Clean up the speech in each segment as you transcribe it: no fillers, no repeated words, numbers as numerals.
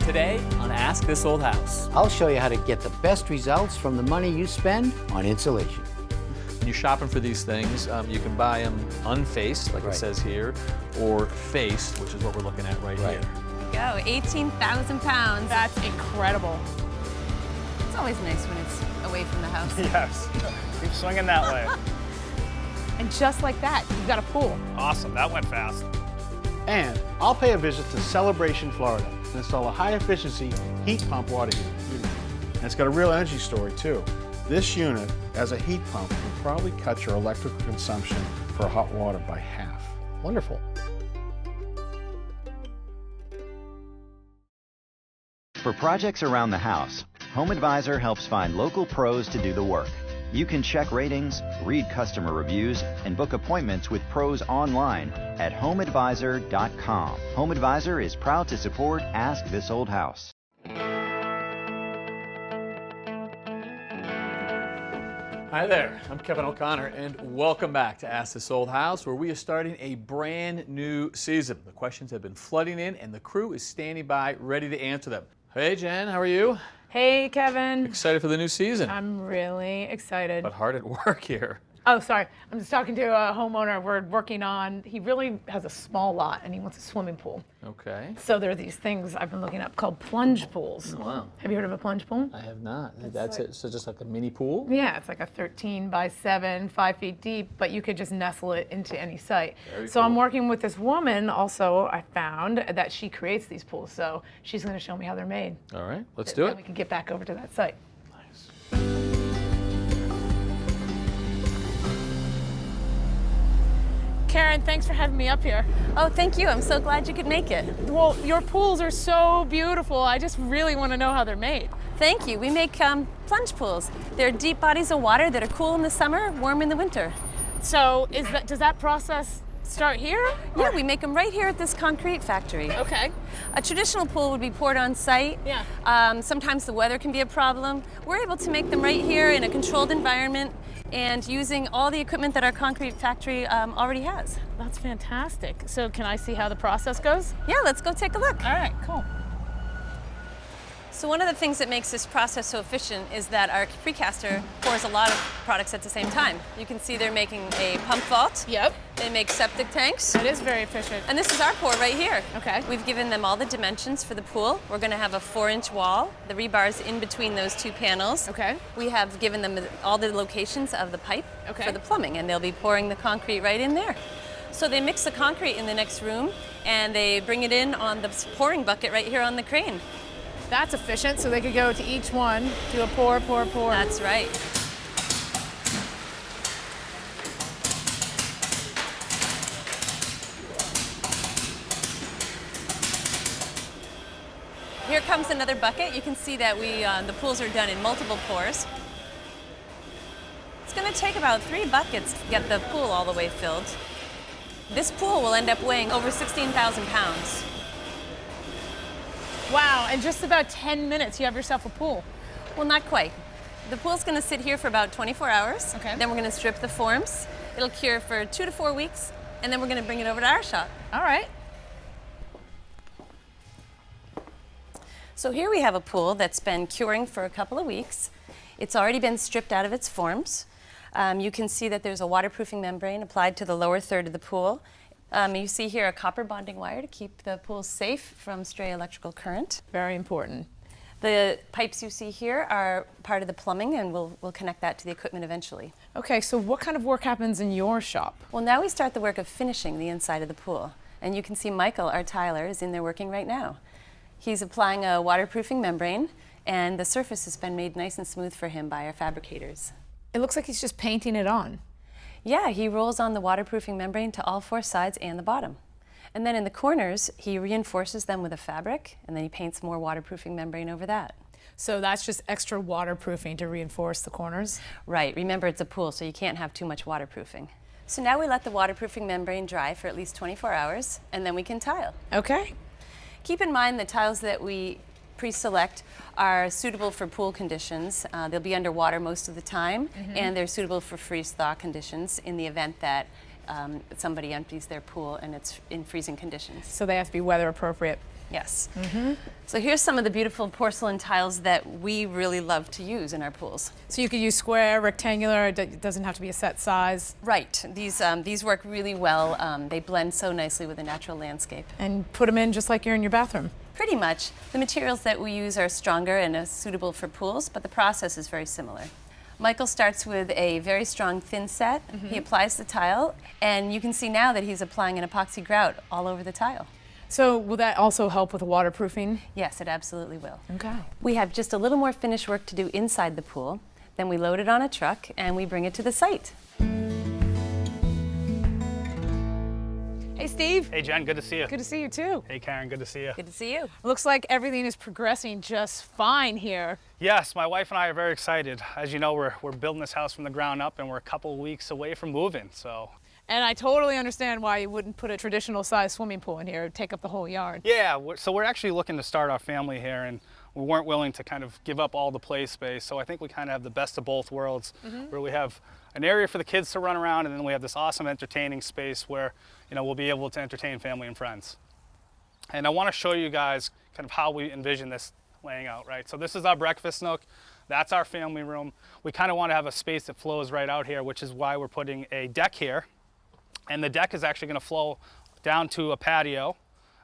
Today on Ask This Old House. I'll show you how to get the best results from the money you spend on insulation. When you're shopping for these things, you can buy them unfaced, like it says here, or faced, which is what we're looking at right here. Go, 18,000 pounds. That's incredible. It's always nice when it's away from the house. Yes, keep swinging that way. And just like that, you've got a pool. Awesome, that went fast. And I'll pay a visit to Celebration, Florida, and install a high-efficiency heat pump water heater. And it's got a real energy story, too. This unit, as a heat pump, will probably cut your electrical consumption for hot water by half. Wonderful. For projects around the house, Home Advisor helps find local pros to do the work. You can check ratings, read customer reviews, and book appointments with pros online at homeadvisor.com. Home Advisor is proud to support Ask This Old House. Hi there, I'm Kevin O'Connor, and welcome back to Ask This Old House, where we are starting a brand new season. The questions have been flooding in, and the crew is standing by, ready to answer them. Hey, Jen, how are you? Hey, Kevin. Excited for the new season, I'm really excited. but hard at work here. Oh, sorry. I'm just talking to a homeowner we're working on. He really has a small lot, and he wants a swimming pool. Okay. So there are these things I've been looking up called plunge pools. Oh, wow. Have you heard of a plunge pool? I have not. That's it. So just like a mini pool? Yeah, it's like a 13 by 7, 5 feet deep, but you could just nestle it into any site. Very so I'm cool. working with this woman also, I found, that she creates these pools. So she's going to show me how they're made. All right, let's do Then it. we can get back over to that site. Nice. Karen, thanks for having me up here. Oh, thank you. I'm so glad you could make it. Well, your pools are so beautiful. I just really want to know how they're made. Thank you. We make plunge pools. They're deep bodies of water that are cool in the summer, warm in the winter. So does that process start here? Yeah, we make them right here at this concrete factory. Okay. A traditional pool would be poured on site. Yeah. Sometimes the weather can be a problem. We're able to make them right here in a controlled environment and using all the equipment that our concrete factory already has. That's fantastic. So can I see how the process goes? Yeah, let's go take a look. All right, cool. So one of the things that makes this process so efficient is that our precaster pours a lot of products at the same time. You can see they're making a pump vault. Yep. They make septic tanks. That is very efficient. And this is our pour right here. Okay. We've given them all the dimensions for the pool. We're going to have a 4-inch wall. The rebar's in between those two panels. Okay. We have given them all the locations of the pipe for the plumbing, and they'll be pouring the concrete right in there. So they mix the concrete in the next room, and they bring it in on the pouring bucket right here on the crane. That's efficient, so they could go to each one, do a pour, pour, pour. That's right. Here comes another bucket. You can see that the pools are done in multiple pours. It's going to take about 3 buckets to get the pool all the way filled. This pool will end up weighing over 16,000 pounds. Wow, in just about 10 minutes, you have yourself a pool. Well, not quite. The pool's going to sit here for about 24 hours. Okay. Then we're going to strip the forms. It'll cure for 2 to 4 weeks, and then we're going to bring it over to our shop. All right. So here we have a pool that's been curing for a couple of weeks. It's already been stripped out of its forms. You can see that there's a waterproofing membrane applied to the lower third of the pool. You see here a copper bonding wire to keep the pool safe from stray electrical current. Very important. The pipes you see here are part of the plumbing, and we'll connect that to the equipment eventually. Okay, so what kind of work happens in your shop? Well, now we start the work of finishing the inside of the pool. And you can see Michael, our tiler, is in there working right now. He's applying a waterproofing membrane, and the surface has been made nice and smooth for him by our fabricators. It looks like he's just painting it on. Yeah, he rolls on the waterproofing membrane to all 4 sides and the bottom. And then in the corners, he reinforces them with a fabric, and then he paints more waterproofing membrane over that. So that's just extra waterproofing to reinforce the corners? Right. Remember, it's a pool, so you can't have too much waterproofing. So now we let the waterproofing membrane dry for at least 24 hours, and then we can tile. Okay. Keep in mind the tiles that we pre-select are suitable for pool conditions. They'll be underwater most of the time, and they're suitable for freeze-thaw conditions in the event that somebody empties their pool and it's in freezing conditions. So they have to be weather appropriate. Yes. So here's some of the beautiful porcelain tiles that we really love to use in our pools. So you could use square, rectangular, it doesn't have to be a set size. Right. These work really well. They blend so nicely with the natural landscape. And put them in just like you're in your bathroom. Pretty much. The materials that we use are stronger and suitable for pools, but the process is very similar. Michael starts with a very strong thin set. He applies the tile, and you can see now that he's applying an epoxy grout all over the tile. So will that also help with the waterproofing? Yes, it absolutely will. Okay. We have just a little more finish work to do inside the pool. Then we load it on a truck and we bring it to the site. Hey, Steve. Hey, Jen, good to see you. Good to see you, too. Hey, Karen, good to see you. Good to see you. Looks like everything is progressing just fine here. Yes, my wife and I are very excited. As you know, we're building this house from the ground up, and we're a couple weeks away from moving, so. And I totally understand why you wouldn't put a traditional size swimming pool in here. It'd take up the whole yard. Yeah, so we're actually looking to start our family here, and we weren't willing to kind of give up all the play space, so I think we kind of have the best of both worlds, where we have an area for the kids to run around, and then we have this awesome entertaining space where, you know, we'll be able to entertain family and friends. And I want to show you guys kind of how we envision this laying out, right? So this is our breakfast nook. That's our family room. We kind of want to have a space that flows right out here, which is why we're putting a deck here. And the deck is actually going to flow down to a patio.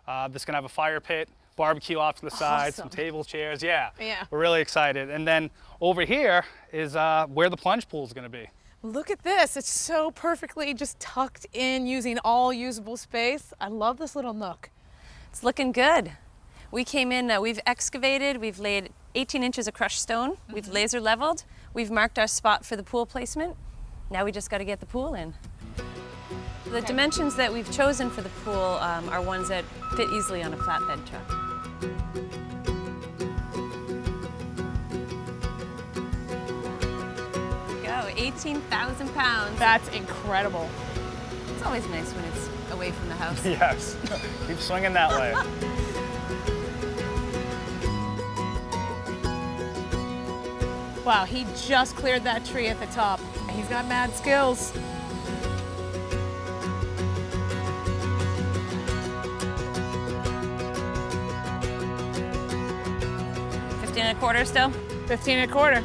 That's going to have a fire pit, barbecue off to the side, some table chairs. Yeah, we're really excited. And then over here is where the plunge pool is going to be. Look at this. It's so perfectly just tucked in using all usable space. I love this little nook. It's looking good. We came in, we've excavated, we've laid 18 inches of crushed stone, we've laser leveled, we've marked our spot for the pool placement. Now we just got to get the pool in. The dimensions that we've chosen for the pool are ones that fit easily on a flatbed truck. There we go, 18,000 pounds. That's incredible. It's always nice when it's away from the house. Yes, keep swinging that way. Wow, he just cleared that tree at the top. He's got mad skills. And a quarter still? 15 and a quarter.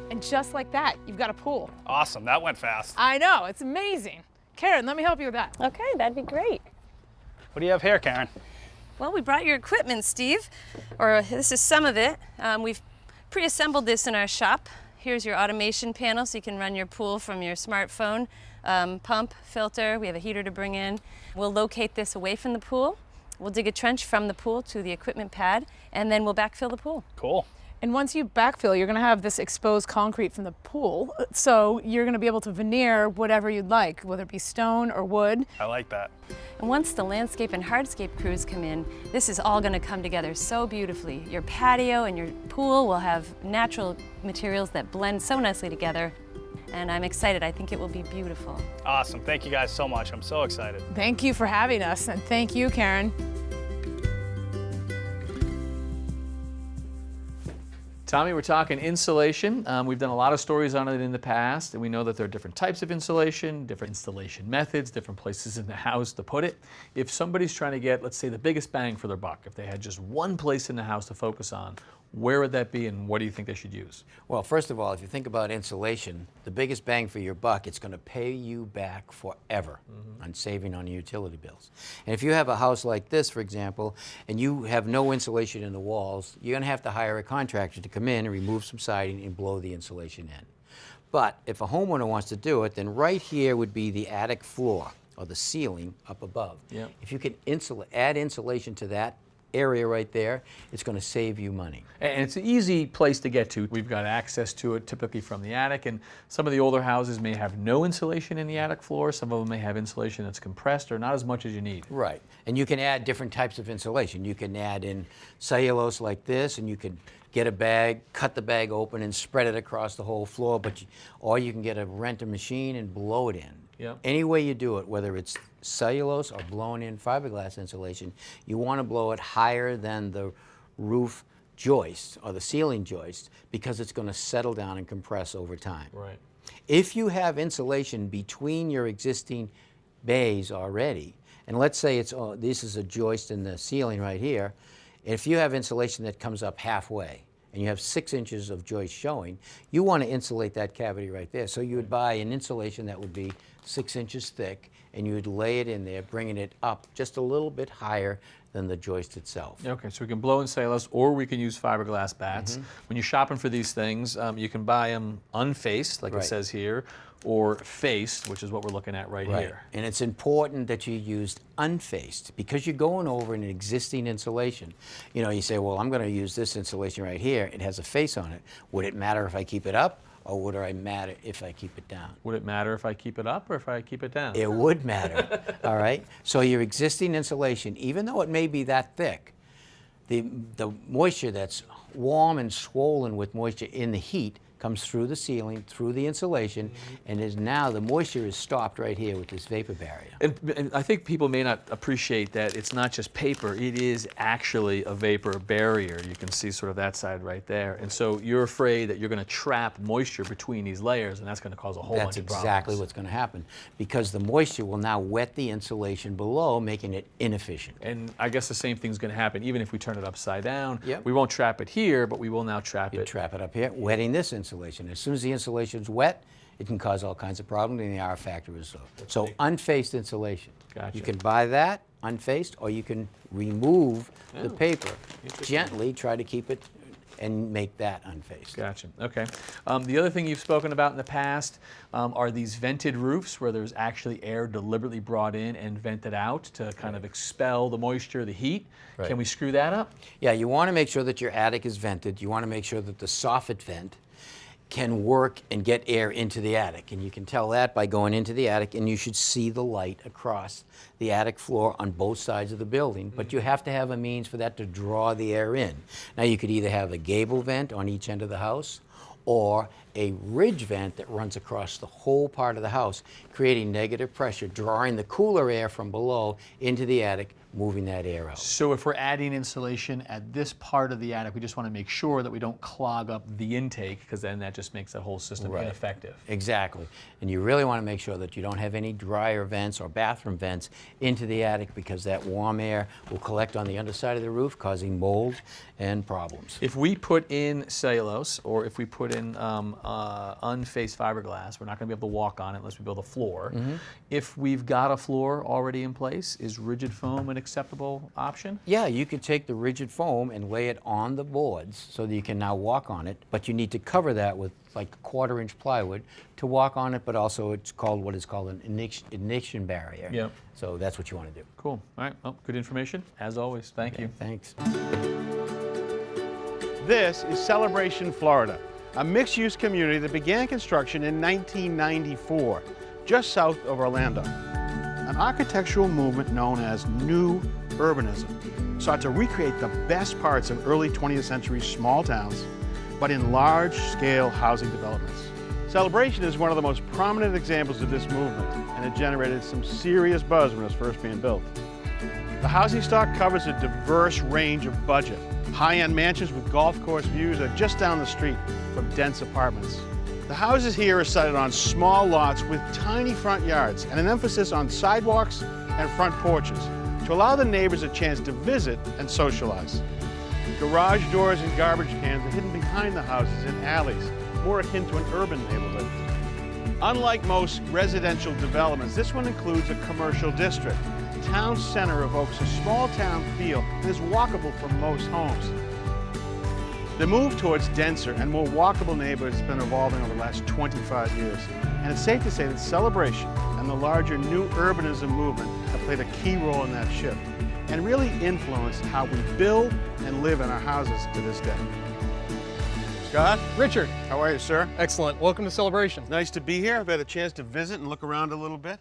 And just like that, you've got a pool. Awesome, that went fast. I know, it's amazing. Karen, let me help you with that. Okay, that'd be great. What do you have here, Karen? Well, we brought your equipment, Steve, or this is some of it. We've pre-assembled this in our shop. Here's your automation panel so you can run your pool from your smartphone. Pump, filter, we have a heater to bring in. We'll locate this away from the pool. We'll dig a trench from the pool to the equipment pad, and then we'll backfill the pool. Cool. And once you backfill, you're gonna have this exposed concrete from the pool, so you're gonna be able to veneer whatever you'd like, whether it be stone or wood. I like that. And once the landscape and hardscape crews come in, this is all gonna come together so beautifully. Your patio and your pool will have natural materials that blend so nicely together, and I'm excited. I think it will be beautiful. Awesome, thank you guys so much. I'm so excited. Thank you for having us, and thank you, Karen. Tommy, we're talking insulation. We've done a lot of stories on it in the past, and we know that there are different types of insulation, different installation methods, different places in the house to put it. If somebody's trying to get, let's say, the biggest bang for their buck, if they had just one place in the house to focus on, where would that be, and what do you think they should use? Well, first of all, if you think about insulation, the biggest bang for your buck, it's going to pay you back forever on saving on your utility bills. And if you have a house like this, for example, and you have no insulation in the walls, you're going to have to hire a contractor to come in and remove some siding and blow the insulation in. But if a homeowner wants to do it, then right here would be the attic floor or the ceiling up above. Yep. If you can add insulation to that area right there, it's going to save you money. And it's an easy place to get to. We've got access to it typically from the attic, and some of the older houses may have no insulation in the attic floor. Some of them may have insulation that's compressed or not as much as you need. Right. And you can add different types of insulation. You can add in cellulose like this, and you can get a bag, cut the bag open and spread it across the whole floor, or you can rent a machine and blow it in. Yep. Any way you do it, whether it's cellulose or blown in fiberglass insulation, you want to blow it higher than the roof joist or the ceiling joist because it's going to settle down and compress over time. Right. If you have insulation between your existing bays already, and let's say this is a joist in the ceiling right here. If you have insulation that comes up halfway, and you have 6 inches of joist showing, you want to insulate that cavity right there. So you would buy an insulation that would be 6 inches thick, and you would lay it in there, bringing it up just a little bit higher than the joist itself. Okay, so we can blow in cellulose, or we can use fiberglass bats. When you're shopping for these things, you can buy them unfaced, like it says here, or faced, which is what we're looking at right here. And it's important that you use unfaced because you're going over an existing insulation. You know, you say, well, I'm going to use this insulation right here. It has a face on it. Would it matter if I keep it up, or would it matter if I keep it down? Would it matter if I keep it up or if I keep it down? It would matter, all right? So your existing insulation, even though it may be that thick, the moisture that's warm and swollen with moisture in the heat comes through the ceiling, through the insulation, and is now the moisture is stopped right here with this vapor barrier. And I think people may not appreciate that it's not just paper, it is actually a vapor barrier. You can see sort of that side right there. And so you're afraid that you're going to trap moisture between these layers, and that's going to cause a whole bunch of problems. That's exactly what's going to happen, because the moisture will now wet the insulation below, making it inefficient. And I guess the same thing's going to happen even if we turn it upside down. Yep. We won't trap it here, but we will now trap it. Trap it up here, wetting this insulation. As soon as the insulation's wet, it can cause all kinds of problems, and the R factor is low. So unfaced insulation. Gotcha. You can buy that unfaced, or you can remove the paper gently, try to keep it, and make that unfaced. Gotcha. Okay. The other thing you've spoken about in the past are these vented roofs where there's actually air deliberately brought in and vented out to kind of expel the moisture, the heat. Right. Can we screw that up? Yeah, you want to make sure that your attic is vented. You want to make sure that the soffit vent can work and get air into the attic. And you can tell that by going into the attic, and you should see the light across the attic floor on both sides of the building, but you have to have a means for that to draw the air in. Now you could either have a gable vent on each end of the house, or a ridge vent that runs across the whole part of the house, creating negative pressure, drawing the cooler air from below into the attic, moving that air out. So if we're adding insulation at this part of the attic, we just want to make sure that we don't clog up the intake, because then that just makes that whole system ineffective. Exactly. And you really want to make sure that you don't have any dryer vents or bathroom vents into the attic, because that warm air will collect on the underside of the roof, causing mold and problems. If we put in cellulose, or if we put in unfaced fiberglass, we're not going to be able to walk on it unless we build a floor. If we've got a floor already in place, is rigid foam an acceptable option? Yeah, you could take the rigid foam and lay it on the boards so that you can now walk on it, but you need to cover that with like 1/4-inch plywood to walk on it, but also it's called what is called an ignition barrier. Yep. So that's what you want to do. Cool. All right. Well, good information, as always. Thank you. Thanks. This is Celebration, Florida, a mixed-use community that began construction in 1994, just south of Orlando. An architectural movement known as New Urbanism sought to recreate the best parts of early 20th century small towns, but in large-scale housing developments. Celebration is one of the most prominent examples of this movement, and it generated some serious buzz when it was first being built. The housing stock covers a diverse range of budget. High-end mansions with golf course views are just down the street from dense apartments. The houses here are sited on small lots with tiny front yards and an emphasis on sidewalks and front porches to allow the neighbors a chance to visit and socialize. Garage doors and garbage cans are hidden behind the houses in alleys, more akin to an urban neighborhood. Unlike most residential developments, this one includes a commercial district. The town center evokes a small town feel and is walkable from most homes. The move towards denser and more walkable neighborhoods has been evolving over the last 25 years. And it's safe to say that Celebration and the larger New Urbanism movement have played a key role in that shift and really influenced how we build and live in our houses to this day. Scott? Richard. How are you, sir? Excellent. Welcome to Celebration. Nice to be here. I've had a chance to visit and look around a little bit.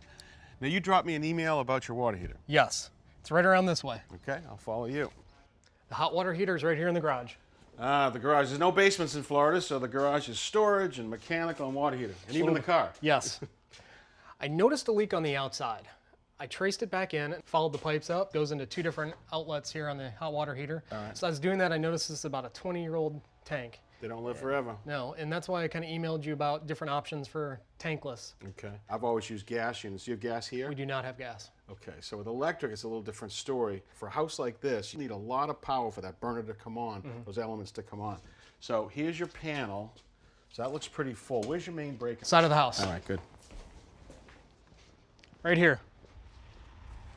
Now, you dropped me an email about your water heater. Yes. It's right around this way. Okay, I'll follow you. The hot water heater is right here in the garage. The garage. There's no basements in Florida, so the garage is storage and mechanical and water heater, and even the car. Yes. I noticed a leak on the outside. I traced it back in, followed the pipes up, goes into 2 different outlets here on the hot water heater. All right. So I was doing that, I noticed this is about a 20-year-old tank. They don't live forever. No, and that's why I kind of emailed you about different options for tankless. Okay. I've always used gas units. Do you have gas here? We do not have gas. Okay, so with electric, it's a little different story. For a house like this, you need a lot of power for that burner to come on, those elements to come on. So here's your panel. So that looks pretty full. Where's your main breaker? Side of the house. All right, good. Right here.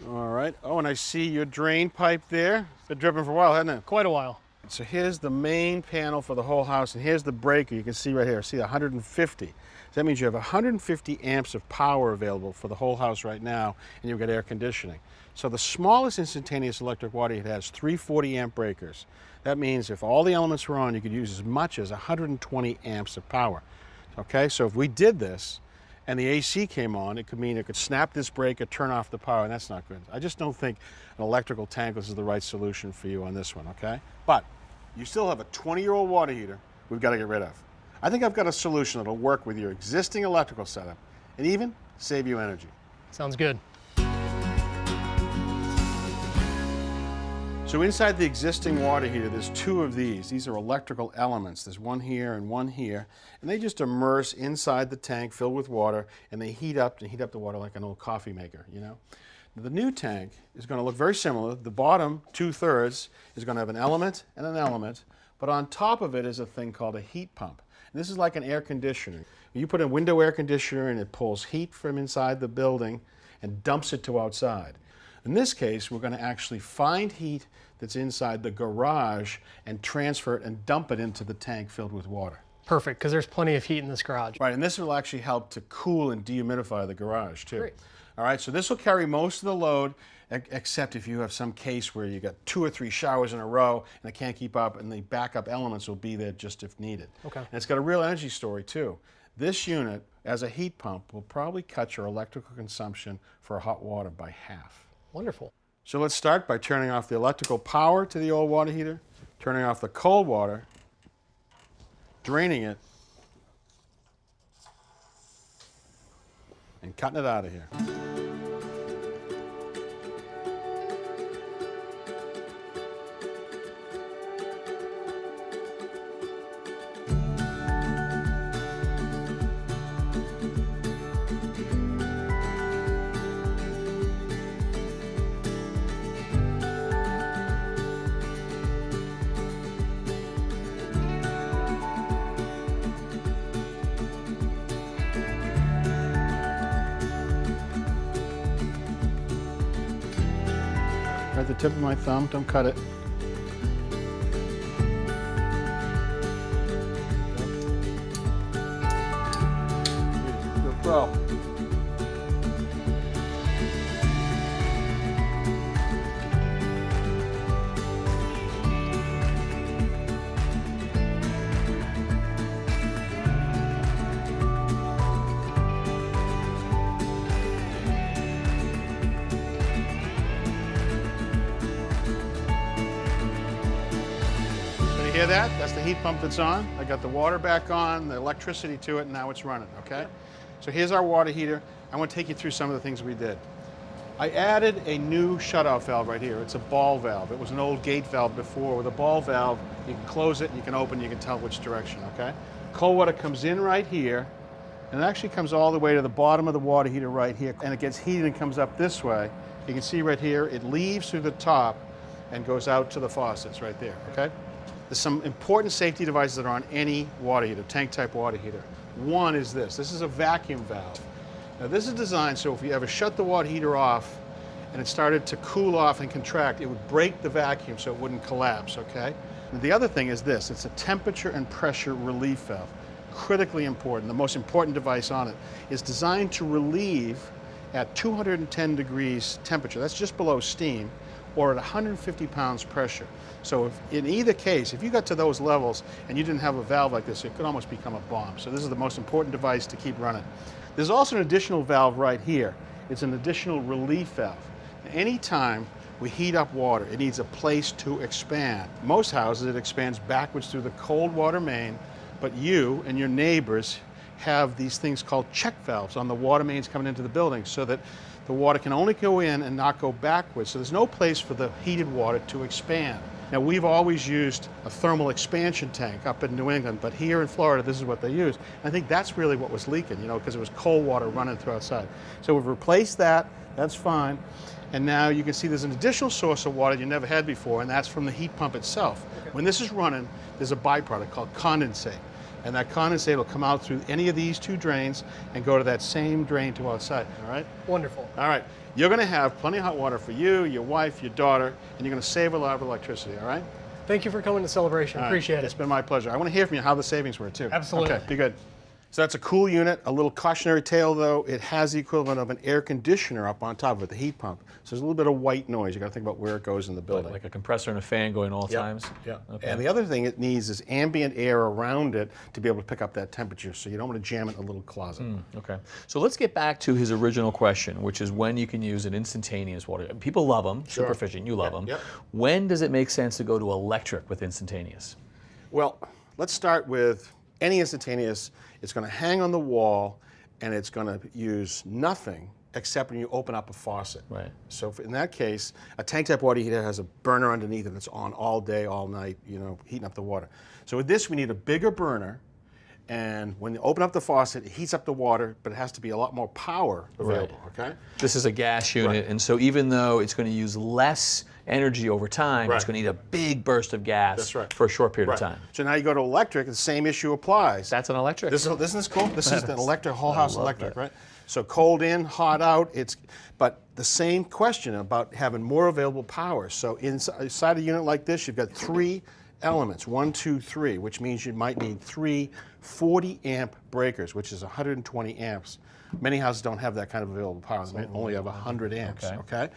All right. Oh, and I see your drain pipe there. It's been dripping for a while, hasn't it? Quite a while. So here's the main panel for the whole house, and here's the breaker. You can see right here. See 150. So that means you have 150 amps of power available for the whole house right now, and you've got air conditioning. So the smallest instantaneous electric water heater has 340 amp breakers. That means if all the elements were on, you could use as much as 120 amps of power. Okay, so if we did this and the AC came on, it could mean it could snap this breaker, turn off the power, and that's not good. I just don't think an electrical tankless is the right solution for you on this one, okay? But you still have a 20-year-old water heater we've got to get rid of. I think I've got a solution that'll work with your existing electrical setup and even save you energy. Sounds good. So inside the existing water heater, there's two of these. These are electrical elements. There's one here and one here. And they just immerse inside the tank filled with water, and they heat up the water like an old coffee maker, you know? The new tank is going to look very similar. The bottom 2/3 is going to have an element and an element, but on top of it is a thing called a heat pump. And this is like an air conditioner. You put a window air conditioner and it pulls heat from inside the building and dumps it to outside. In this case, we're going to actually find heat that's inside the garage and transfer it and dump it into the tank filled with water. Perfect, because there's plenty of heat in this garage. Right, and this will actually help to cool and dehumidify the garage too. Great. All right, so this will carry most of the load, except if you have some case where you got 2 or 3 showers in a row and it can't keep up, and the backup elements will be there just if needed. Okay. And it's got a real energy story too. This unit, as a heat pump, will probably cut your electrical consumption for hot water by half. Wonderful. So let's start by turning off the electrical power to the old water heater, turning off the cold water, draining it, and cutting it out of here. Right at the tip of my thumb, don't cut it. Good pro. Hear that? That's the heat pump that's on. I got the water back on, the electricity to it, and now it's running, okay? So here's our water heater. I want to take you through some of the things we did. I added a new shutoff valve right here. It's a ball valve. It was an old gate valve before. With a ball valve, you can close it, you can open, you can tell which direction, okay? Cold water comes in right here, and it actually comes all the way to the bottom of the water heater right here, and it gets heated and comes up this way. You can see right here, it leaves through the top and goes out to the faucets right there, okay? There's some important safety devices that are on any water heater, tank type water heater. One is this. This is a vacuum valve. Now this is designed so if you ever shut the water heater off and it started to cool off and contract, it would break the vacuum so it wouldn't collapse, okay? And the other thing is this. It's a temperature and pressure relief valve. Critically important. The most important device on it is designed to relieve at 210 degrees temperature. That's just below steam, or at 150 pounds pressure. So if, in either case, if you got to those levels and you didn't have a valve like this, it could almost become a bomb. So this is the most important device to keep running. There's also an additional valve right here. It's an additional relief valve. Anytime we heat up water, it needs a place to expand. Most houses, it expands backwards through the cold water main, but you and your neighbors have these things called check valves on the water mains coming into the building so that the water can only go in and not go backwards. So there's no place for the heated water to expand. Now, we've always used a thermal expansion tank up in New England, but here in Florida, this is what they use. I think that's really what was leaking, you know, because it was cold water running through outside. So we've replaced that, that's fine. And now you can see there's an additional source of water you never had before, and that's from the heat pump itself. Okay. When this is running, there's a byproduct called condensate. And that condensate will come out through any of these two drains and go to that same drain to outside, all right? Wonderful. All right, you're gonna have plenty of hot water for you, your wife, your daughter, and you're gonna save a lot of electricity, all right? Thank you for coming to Celebration. All right. Appreciate it. It's been my pleasure. I wanna hear from you how the savings were too. Absolutely. Okay, be good. So that's a cool unit. A little cautionary tale though, it has the equivalent of an air conditioner up on top of it, the heat pump. So there's a little bit of white noise. You gotta think about where it goes in the building. Like a compressor and a fan going all times? Yeah. Okay. And the other thing it needs is ambient air around it to be able to pick up that temperature, so you don't want to jam it in a little closet. Okay. So let's get back to his original question, which is when you can use an instantaneous water. People love them, Sure. super efficient, you love them. Yep. When does it make sense to go to electric with instantaneous? Well, let's start with any instantaneous. It's going to hang on the wall, and it's going to use nothing except when you open up a faucet. Right. So in that case, a tank type water heater has a burner underneath it that's on all day, all night, you know, heating up the water. So with this, we need a bigger burner, and when you open up the faucet, it heats up the water, but it has to be a lot more power available, okay? This is a gas unit, Right. and so even though it's going to use less energy over time, it's Right. going to need a big burst of gas That's right. for a short period Right. of time. So now you go to electric, the same issue applies. That's an electric. Isn't this cool? This is an electric, whole house love electric, that. right? So cold in, hot out, but the same question about having more available power. So inside a unit like this, you've got 3 elements, 1, 2, 3, which means you might need 3 40 amp breakers, which is 120 amps. Many houses don't have that kind of available power. They only have 100 amps, okay?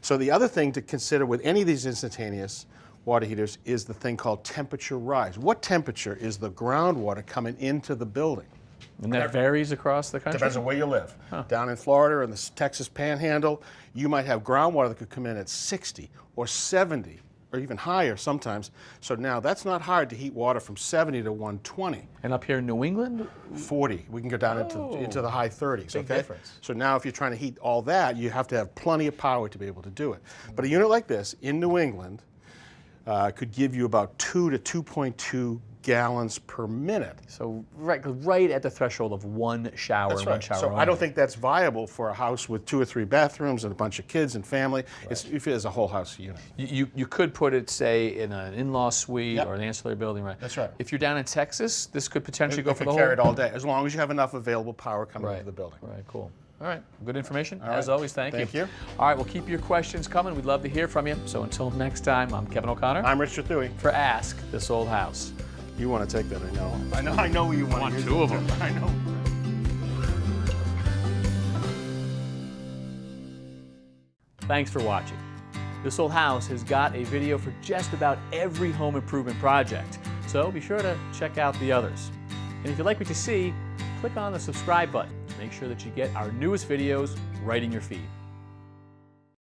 So the other thing to consider with any of these instantaneous water heaters is the thing called temperature rise. What temperature is the groundwater coming into the building? And that varies across the country? Depends on where you live. Down in Florida or in the Texas Panhandle, you might have groundwater that could come in at 60 or 70 or even higher sometimes. So now that's not hard to heat water from 70 to 120. And up here in New England? 40. We can go down into the high 30s. Big okay? difference. So now if you're trying to heat all that, you have to have plenty of power to be able to do it. But a unit like this in New England could give you about 2 to 2.2 gallons per minute. So right at the threshold of one shower That's and right. one shower So only. I don't think that's viable for a house with 2 or 3 bathrooms and a bunch of kids and family. Right. If it is a whole house unit. You could put it, say, in an in-law suite Yep. or an ancillary building, right? That's right. If you're down in Texas, this could potentially go You for can the carry it whole. all day, as long as you have enough available power coming Right. into the building. Right, cool. All right, good information. All As right. always, thank you. All right, well, keep your questions coming. We'd love to hear from you. So until next time, I'm Kevin O'Connor I'm Rich Thui. for Ask This Old House. You want to take that, I know. I know you want 2 of them. I know. Thanks for watching. This Old House has got a video for just about every home improvement project, so be sure to check out the others. And if you like what you see, click on the subscribe button to make sure that you get our newest videos right in your feed.